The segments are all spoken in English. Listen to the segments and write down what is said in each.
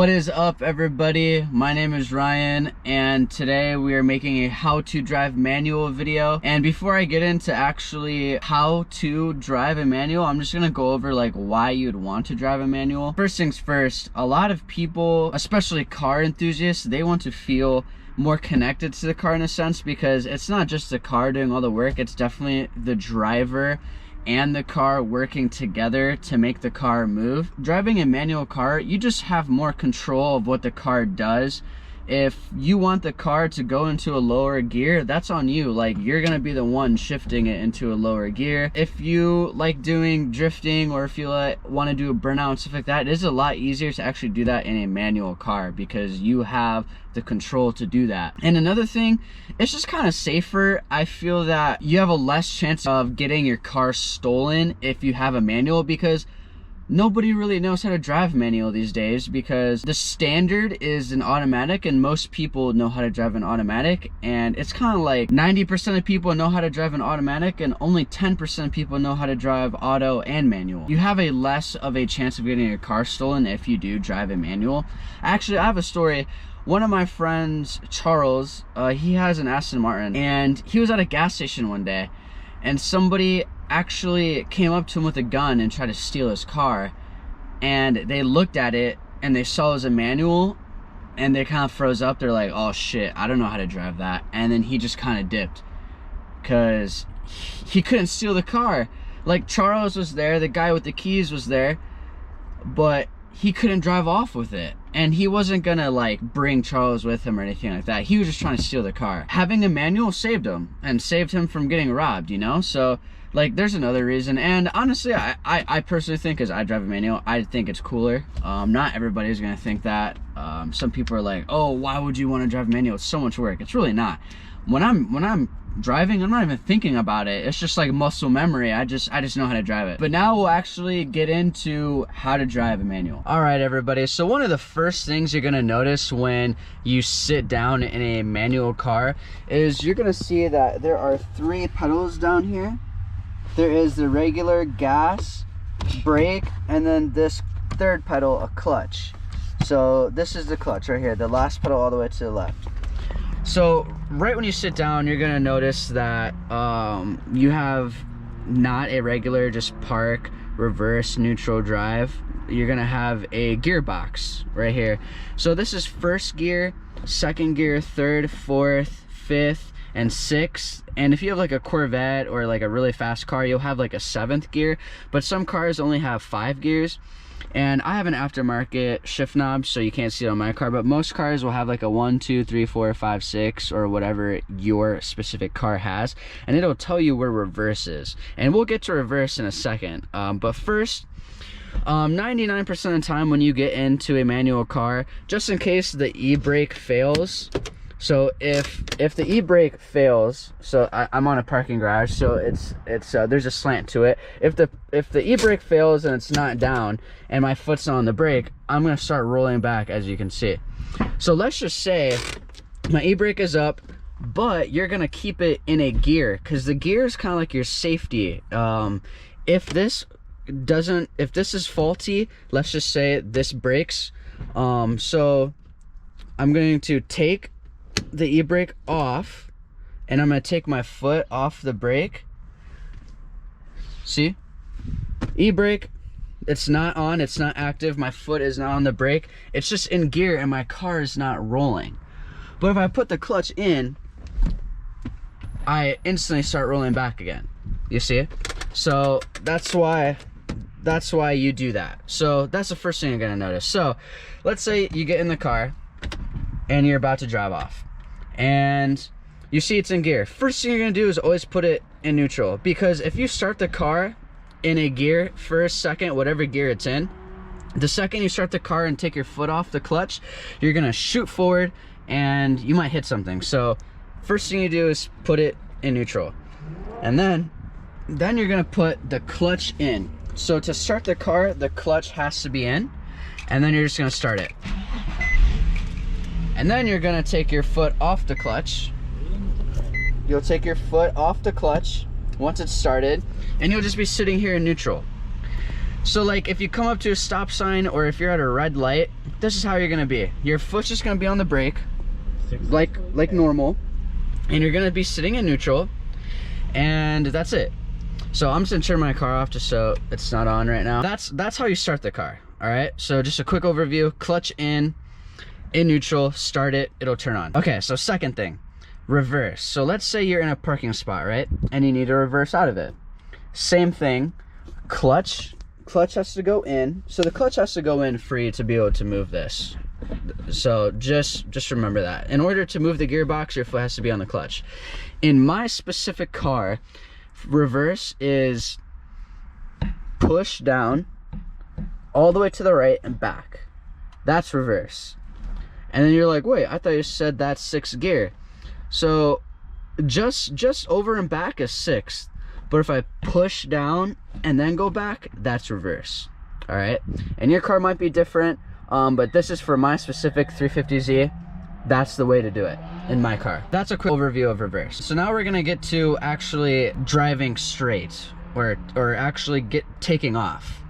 What is up, everybody? My name is Ryan, and today we are making a how to drive manual video. And before I get into actually how to drive a manual, I'm just gonna go over like why you'd want to drive a manual. First things first, a lot of people, especially car enthusiasts, they want to feel more connected to the car in a sense, because it's not just the car doing all the work, it's definitely the driver and the car working together to make the car move. Driving a manual car, you just have more control of what the car does. If you want the car to go into a lower gear, that's on you. Like, you're gonna be the one shifting it into a lower gear. If you like doing drifting, or if you want to do a burnout and stuff like that, it is a lot easier to actually do that in a manual car because you have the control to do that. And another thing, it's just kind of safer. I feel that you have a less chance of getting your car stolen if you have a manual, because nobody really knows how to drive manual these days, because the standard is an automatic and most people know how to drive an automatic. And it's kind of like 90% of people know how to drive an automatic and only 10% of people know how to drive auto and manual. You have a less of a chance of getting your car stolen if you do drive a manual. Actually, I have a story. One of my friends, Charles, he has an Aston Martin, and he was at a gas station one day and somebody actually came up to him with a gun and tried to steal his car. And they looked at it and they saw it was a manual, and they kind of froze up. They're like, oh shit, I don't know how to drive that. And then he just kind of dipped because he couldn't steal the car. Like, Charles was there, the guy with the keys was there, but he couldn't drive off with it. And he wasn't gonna like bring Charles with him or anything like that. He was just trying to steal the car. Having a manual saved him, and saved him from getting robbed, you know? So like, there's another reason. And honestly, I personally think, because I drive a manual, I think it's cooler. Not everybody's gonna think that. Some people are like, oh, why would you want to drive a manual? It's so much work. It's really not. When I'm driving, I'm not even thinking about it. It's just like muscle memory. I just know how to drive it. But now we'll actually get into how to drive a manual. All right, everybody. So one of the first things you're gonna notice when you sit down in a manual car is you're gonna see that there are 3 pedals down here. There is the regular gas, brake, and then this third pedal, a clutch. So this is the clutch right here, the last pedal all the way to the left. So right when you sit down, you're gonna notice that you have not a regular just park, reverse, neutral, drive. You're gonna have a gearbox right here. So this is first gear, second gear, third, fourth, fifth, and 6th. And if you have like a Corvette or like a really fast car, you'll have like a 7th gear. But some cars only have 5 gears. And I have an aftermarket shift knob, so you can't see it on my car, but most cars will have like a 1, 2, 3, 4, 5, 6, or whatever your specific car has, and it'll tell you where reverse is. And we'll get to reverse in a second. But first, 99% of the time when you get into a manual car, just in case the e-brake fails, so if the e-brake fails, so I'm on a parking garage, so it's there's a slant to it. If the e-brake fails and it's not down and my foot's not on the brake, I'm gonna start rolling back, as you can see. So let's just say my e-brake is up, but you're gonna keep it in a gear, because the gear is kind of like your safety. If this is faulty, let's just say this breaks. So I'm going to take the e-brake off, and I'm gonna take my foot off the brake. See, e-brake, it's not on, it's not active, my foot is not on the brake, it's just in gear and my car is not rolling. But if I put the clutch in, I instantly start rolling back again. You see it? So that's why you do that. So that's the first thing you're gonna notice. So let's say you get in the car and you're about to drive off, and you see it's in gear. First thing you're gonna do is always put it in neutral, because if you start the car in a gear, first, second, whatever gear it's in, the second you start the car and take your foot off the clutch, you're gonna shoot forward and you might hit something. So first thing you do is put it in neutral, and then you're gonna put the clutch in. So to start the car, the clutch has to be in, and then you're just gonna start it. And then you're gonna take your foot off the clutch. You'll take your foot off the clutch once it's started, and you'll just be sitting here in neutral. So like if you come up to a stop sign or if you're at a red light, this is how you're gonna be. Your foot's just gonna be on the brake, like normal, and you're gonna be sitting in neutral, and that's it. So I'm just gonna turn my car off just so it's not on right now. That's how you start the car. All right, so just a quick overview: clutch in neutral, start it, it'll turn on. Okay, so second thing, reverse. So let's say you're in a parking spot, right, and you need to reverse out of it. Same thing, clutch has to go in. So the clutch has to go in for you to be able to move this. So just remember that. In order to move the gearbox, your foot has to be on the clutch. In my specific car, reverse is push down all the way to the right and back. That's reverse. And then you're like, wait, I thought you said that's 6th gear. So just over and back is 6th. But if I push down and then go back, that's reverse. All right, and your car might be different, but this is for my specific 350Z. That's the way to do it in my car. That's a quick overview of reverse. So now we're gonna get to actually driving straight, or actually taking off.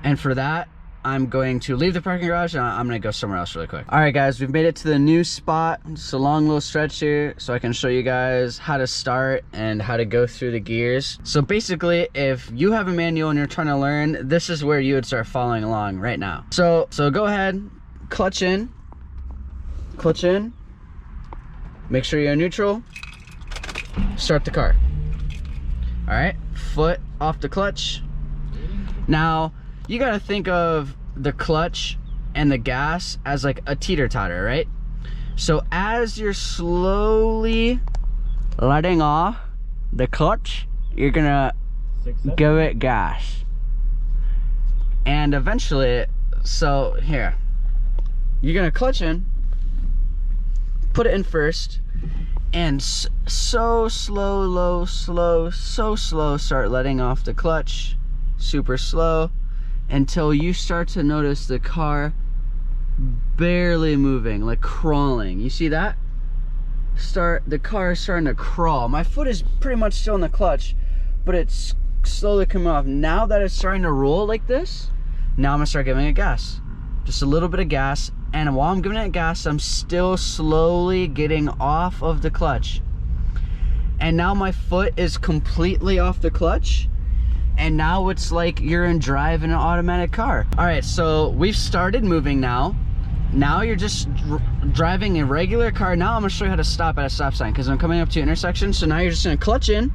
And for that, I'm going to leave the parking garage and I'm gonna go somewhere else really quick. All right guys, we've made it to the new spot. It's a long little stretch here, so I can show you guys how to start and how to go through the gears. So basically, if you have a manual and you're trying to learn, this is where you would start following along right now. So go ahead, clutch in, make sure you're neutral, start the car. All right, foot off the clutch. Now, you gotta think of the clutch and the gas as like a teeter-totter, right? So as you're slowly letting off the clutch, you're gonna give it gas. And eventually, so here, you're gonna clutch in, put it in first, and so slow, start letting off the clutch, super slow, until you start to notice the car barely moving, like crawling. You see that? The car is starting to crawl. My foot is pretty much still in the clutch, but it's slowly coming off. Now that it's starting to roll like this, now I'm gonna start giving it gas. Just a little bit of gas, and while I'm giving it gas, I'm still slowly getting off of the clutch. And now my foot is completely off the clutch, and now it's like you're driving an automatic car. All right, so we've started moving now. Now you're just driving a regular car. Now I'm gonna show you how to stop at a stop sign, because I'm coming up to an intersection. So now you're just gonna clutch in,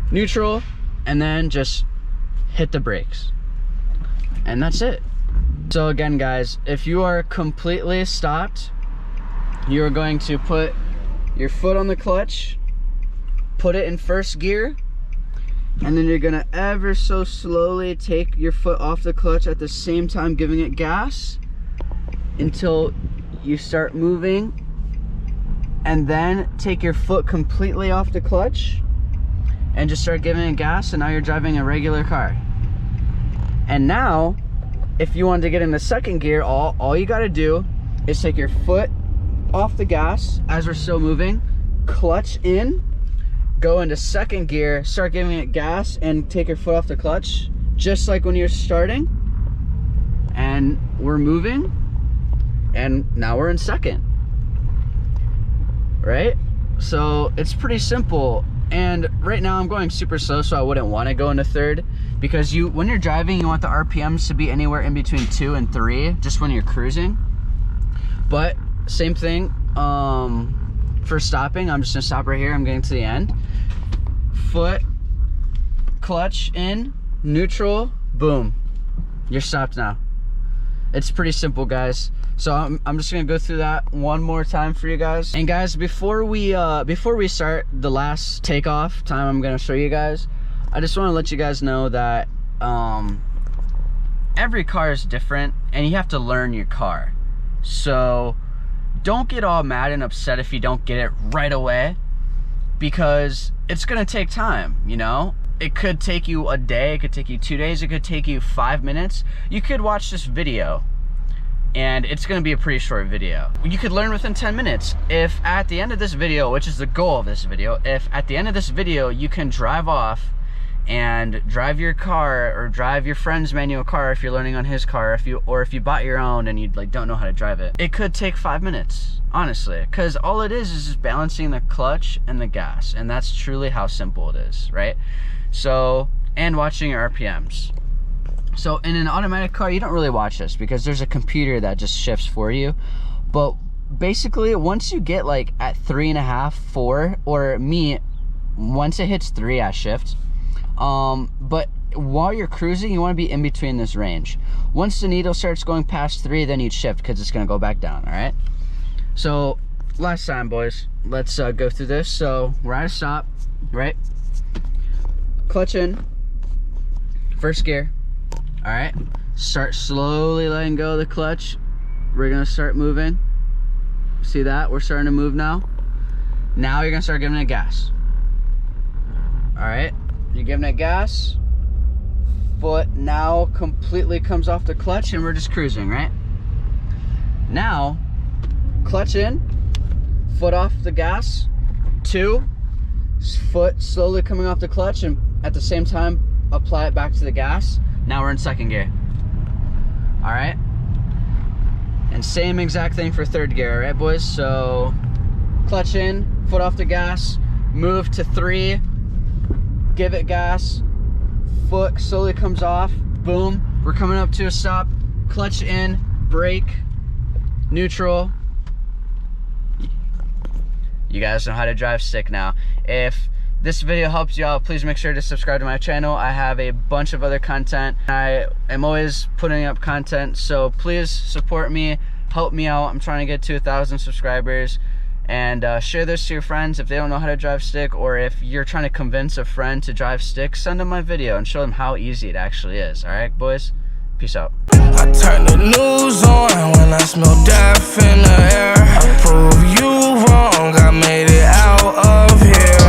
neutral, and then just hit the brakes. And that's it. So again, guys, if you are completely stopped, you're going to put your foot on the clutch, put it in first gear, and then you're gonna ever so slowly take your foot off the clutch at the same time giving it gas until you start moving, and then take your foot completely off the clutch and just start giving it gas, and now you're driving a regular car. And now, if you want to get in the second gear, all you gotta do is take your foot off the gas as we're still moving, clutch in, go into second gear, start giving it gas, and take your foot off the clutch, just like when you're starting. And we're moving, and now we're in second, right? So it's pretty simple. And right now I'm going super slow, so I wouldn't want to go into third, because when you're driving, you want the RPMs to be anywhere in between 2 and 3, just when you're cruising. But same thing, for stopping, I'm just gonna stop right here. I'm getting to the end. Foot, clutch in, neutral, boom. You're stopped now. It's pretty simple, guys. So I'm just gonna go through that one more time for you guys. And guys, before we start the last takeoff time I'm gonna show you guys, I just want to let you guys know that every car is different, and you have to learn your car. So don't get all mad and upset if you don't get it right away, because it's gonna take time, you know? It could take you a day, it could take you 2 days, it could take you 5 minutes. You could watch this video, and it's gonna be a pretty short video. You could learn within 10 minutes. If at the end of this video, which is the goal of this video, if at the end of this video you can drive off and drive your car or drive your friend's manual car if you're learning on his car, if you bought your own and you like don't know how to drive it, it could take 5 minutes, honestly, because all it is just balancing the clutch and the gas, and that's truly how simple it is, right? So, and watching your RPMs. So in an automatic car, you don't really watch this because there's a computer that just shifts for you. But basically, once you get like at 3.5, 4, or me, once it hits 3, I shift. But while you're cruising, you want to be in between this range. Once the needle starts going past 3, then you'd shift because it's going to go back down, all right? So last time, boys, let's go through this. So we're at a stop, right? Clutch in, first gear. All right, start slowly letting go of the clutch. We're gonna start moving. See that? We're starting to move now. Now you're gonna start giving it gas. All right, you're giving it gas. Foot now completely comes off the clutch and we're just cruising, right? Now, clutch in, foot off the gas. 2, foot slowly coming off the clutch, and at the same time, apply it back to the gas. Now we're in second gear. All right. And same exact thing for third gear, all right, boys? So clutch in, foot off the gas, move to 3, give it gas, foot slowly comes off, boom. We're coming up to a stop, clutch in, brake, neutral. You guys know how to drive stick now. If this video helps you out, please make sure to subscribe to my channel. I have a bunch of other content. I am always putting up content, so please support me, help me out. I'm trying to get to 1,000 subscribers. And share this to your friends if they don't know how to drive stick, or if you're trying to convince a friend to drive stick, send them my video and show them how easy it actually is. All right, boys? Peace out. I turn the news on when I smell death in the